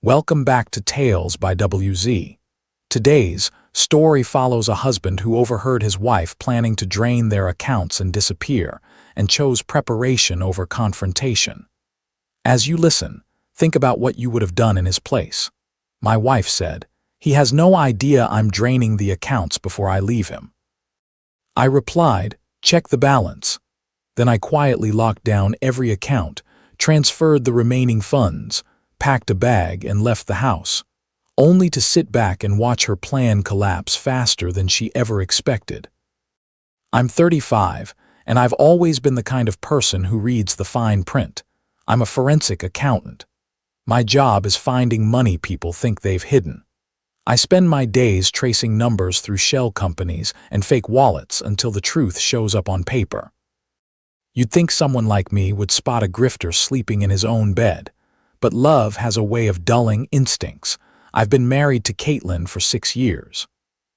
Welcome back to Tales by WZ. Today's story follows a husband who overheard his wife planning to drain their accounts and disappear, and chose preparation over confrontation. As you listen, think about what you would have done in his place. My wife said, "He has no idea I'm draining the accounts before I leave him." I replied, "Check the balance." Then I quietly locked down every account, transferred the remaining funds, packed a bag, and left the house, only to sit back and watch her plan collapse faster than she ever expected. I'm 35, and I've always been the kind of person who reads the fine print. I'm a forensic accountant. My job is finding money people think they've hidden. I spend my days tracing numbers through shell companies and fake wallets until the truth shows up on paper. You'd think someone like me would spot a grifter sleeping in his own bed, but love has a way of dulling instincts. I've been married to Caitlin for 6 years.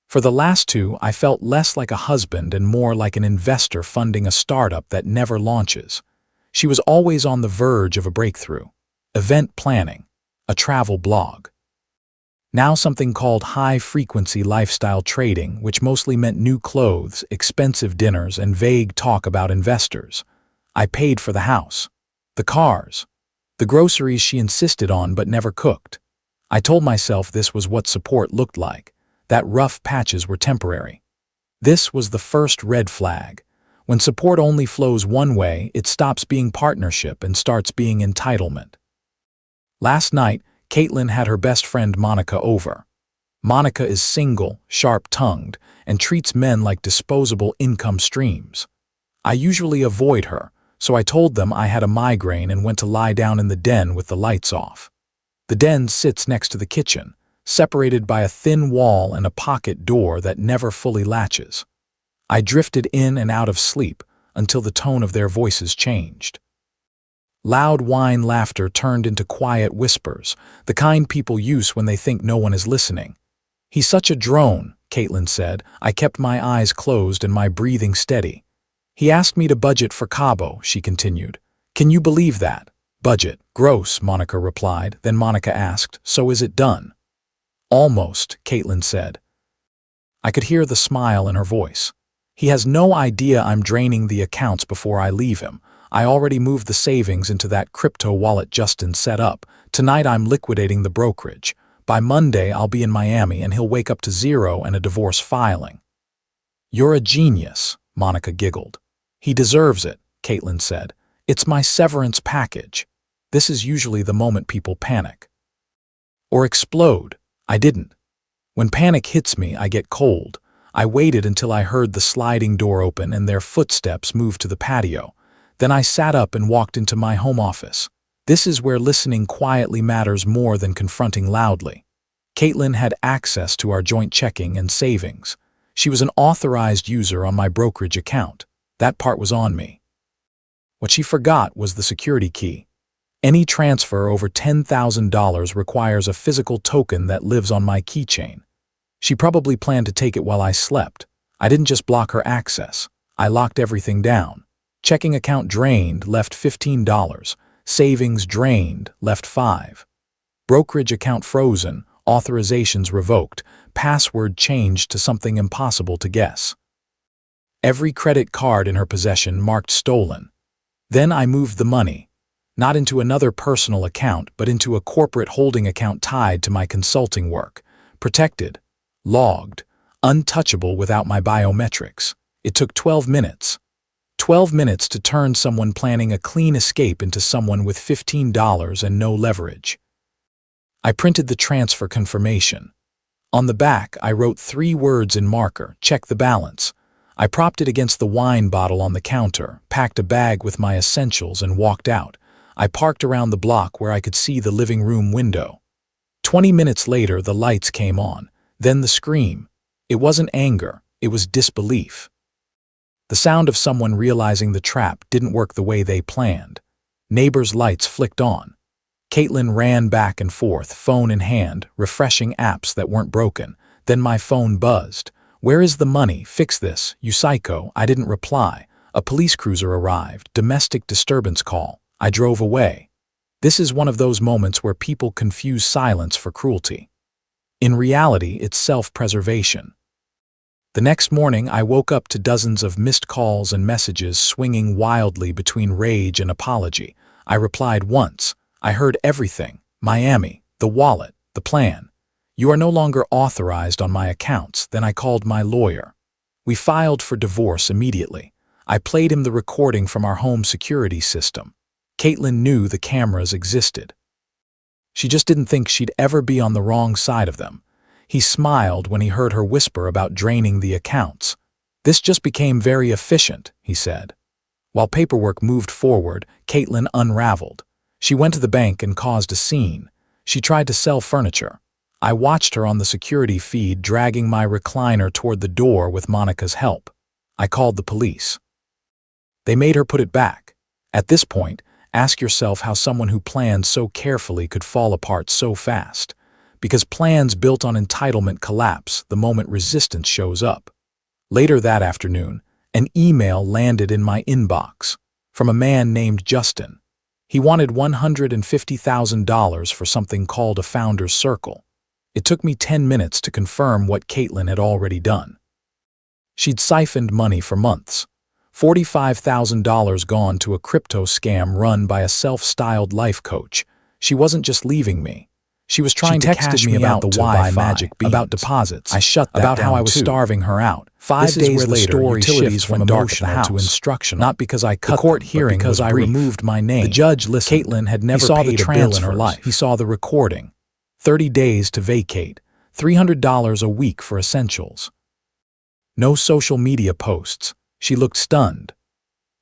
For the last 2, I felt less like a husband and more like an investor funding a startup that never launches. She was always on the verge of a breakthrough, event planning, a travel blog. Now something called high-frequency lifestyle trading, which mostly meant new clothes, expensive dinners, and vague talk about investors. I paid for the house, the cars, the groceries she insisted on but never cooked. I told myself this was what support looked like, that rough patches were temporary. This was the first red flag. When support only flows one way, it stops being partnership and starts being entitlement. Last night, Caitlin had her best friend Monica over. Monica is single, sharp-tongued, and treats men like disposable income streams. I usually avoid her, so I told them I had a migraine and went to lie down in the den with the lights off. The den sits next to the kitchen, separated by a thin wall and a pocket door that never fully latches. I drifted in and out of sleep until the tone of their voices changed. Loud whine laughter turned into quiet whispers, the kind people use when they think no one is listening. "He's such a drone," Caitlin said. I kept my eyes closed and my breathing steady. "He asked me to budget for Cabo," she continued. "Can you believe that?" "Budget. Gross," Monica replied. Then Monica asked, "So is it done?" "Almost," Caitlin said. I could hear the smile in her voice. "He has no idea I'm draining the accounts before I leave him. I already moved the savings into that crypto wallet Justin set up. Tonight I'm liquidating the brokerage. By Monday I'll be in Miami and he'll wake up to zero and a divorce filing." "You're a genius," Monica giggled. "He deserves it," Caitlin said. "It's my severance package." This is usually the moment people panic. Or explode. I didn't. When panic hits me, I get cold. I waited until I heard the sliding door open and their footsteps move to the patio. Then I sat up and walked into my home office. This is where listening quietly matters more than confronting loudly. Caitlin had access to our joint checking and savings. She was an authorized user on my brokerage account. That part was on me. What she forgot was the security key. Any transfer over $10,000 requires a physical token that lives on my keychain. She probably planned to take it while I slept. I didn't just block her access. I locked everything down. Checking account drained, left $15. Savings drained, left $5. Brokerage account frozen, authorizations revoked, password changed to something impossible to guess. Every credit card in her possession marked stolen. Then I moved the money, not into another personal account, but into a corporate holding account tied to my consulting work, protected, logged, untouchable without my biometrics. It took 12 minutes. 12 minutes to turn someone planning a clean escape into someone with $15 and no leverage. I printed the transfer confirmation. On the back, I wrote 3 words in marker: "Check the balance." I propped it against the wine bottle on the counter, packed a bag with my essentials, and walked out. I parked around the block where I could see the living room window. 20 minutes later, the lights came on. Then the scream. It wasn't anger, it was disbelief. The sound of someone realizing the trap didn't work the way they planned. Neighbors' lights flicked on. Caitlin ran back and forth, phone in hand, refreshing apps that weren't broken. Then my phone buzzed. "Where is the money? Fix this, you psycho." I didn't reply. A police cruiser arrived. Domestic disturbance call. I drove away. This is one of those moments where people confuse silence for cruelty. In reality, it's self-preservation. The next morning, I woke up to dozens of missed calls and messages swinging wildly between rage and apology. I replied once. I heard everything. Miami, the wallet, the plan. You are no longer authorized on my accounts. Then I called my lawyer. We filed for divorce immediately. I played him the recording from our home security system. Caitlin knew the cameras existed. She just didn't think she'd ever be on the wrong side of them. He smiled when he heard her whisper about draining the accounts. This just became very efficient, he said. While paperwork moved forward, Caitlin unraveled. She went to the bank and caused a scene. She tried to sell furniture. I watched her on the security feed dragging my recliner toward the door with Monica's help. I called the police. They made her put it back. At this point, ask yourself how someone who planned so carefully could fall apart so fast. Because plans built on entitlement collapse the moment resistance shows up. Later that afternoon, an email landed in my inbox from a man named Justin. He wanted $150,000 for something called a founder's circle. It took me 10 minutes to confirm what Caitlin had already done. She'd siphoned money for months. $45,000 gone to a crypto scam run by a self-styled life coach. She wasn't just leaving me. She was trying to cash me about the Wi-Fi, magic beans, about deposits, I shut that about down how I was too. Starving her out. 5 days later, utilities from emotional to instructional. Not because I cut the court them, hearing because I removed my name. The judge listened. Caitlin had never paid a bill in her life. He saw the recording. 30 days to vacate. $300 a week for essentials. No social media posts. She looked stunned.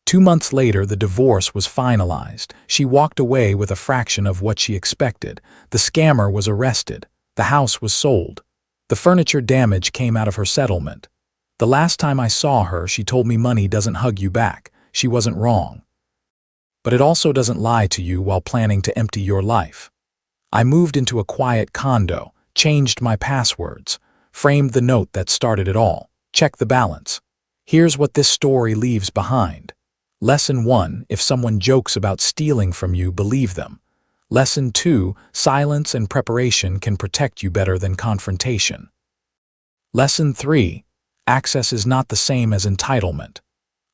2 months later, the divorce was finalized. She walked away with a fraction of what she expected. The scammer was arrested. The house was sold. The furniture damage came out of her settlement. The last time I saw her, she told me money doesn't hug you back. She wasn't wrong. But it also doesn't lie to you while planning to empty your life. I moved into a quiet condo, changed my passwords, framed the note that started it all. Check the balance. Here's what this story leaves behind. Lesson 1, if someone jokes about stealing from you, believe them. Lesson 2, silence and preparation can protect you better than confrontation. Lesson 3, access is not the same as entitlement.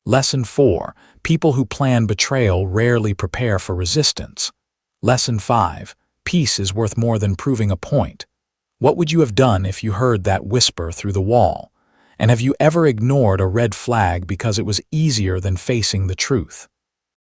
Lesson 4, people who plan betrayal rarely prepare for resistance. Lesson 5, peace is worth more than proving a point. What would you have done if you heard that whisper through the wall? And have you ever ignored a red flag because it was easier than facing the truth?